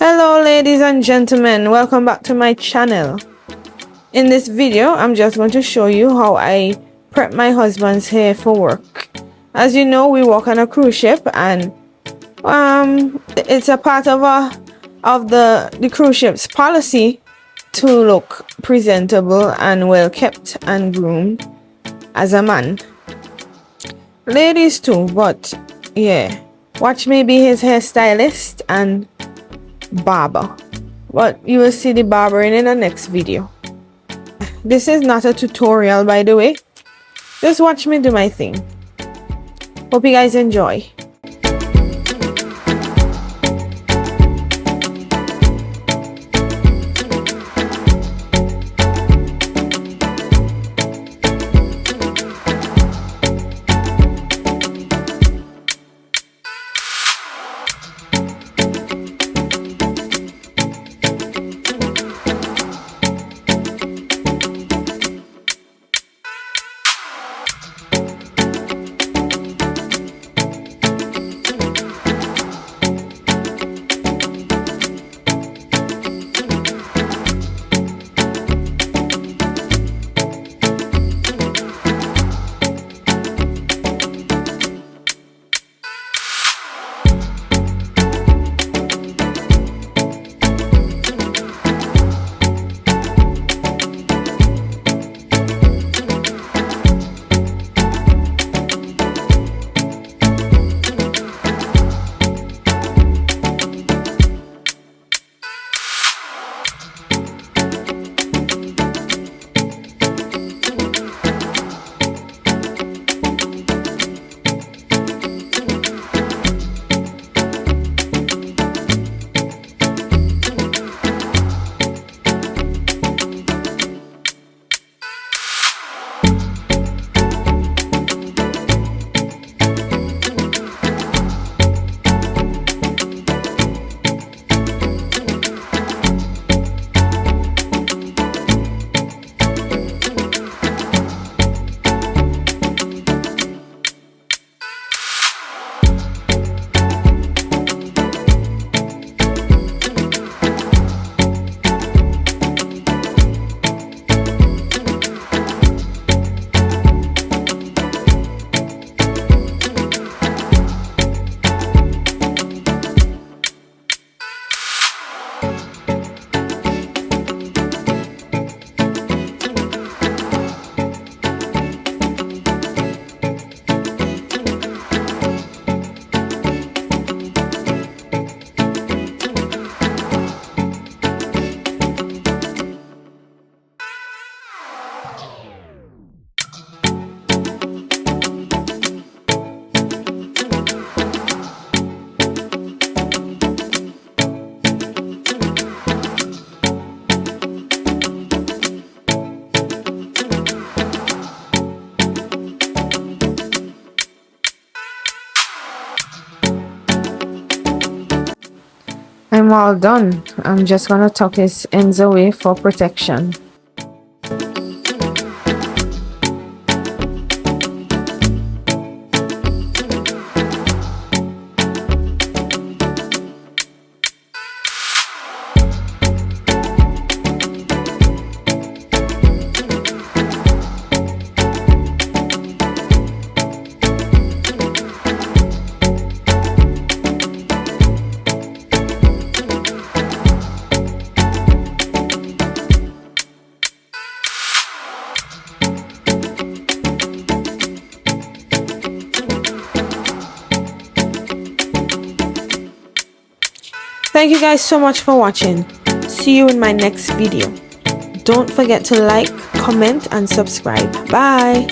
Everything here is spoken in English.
Hello ladies and gentlemen, welcome back to my channel. In this video I'm just going to show you how I prep my husband's hair for work. As you know, we work on a cruise ship, and it's a part of the cruise ship's policy to look presentable and well kept and groomed as a man. Ladies too, but yeah, watch me be his hairstylist and barber, but you will see the barbering in the next video. This is not a tutorial, by the way, just watch me do my thing. Hope you guys enjoy. I'm all done. I'm just gonna tuck his ends away for protection. Thank you guys so much for watching. See you in my next video. Don't forget to like, comment, and subscribe. Bye.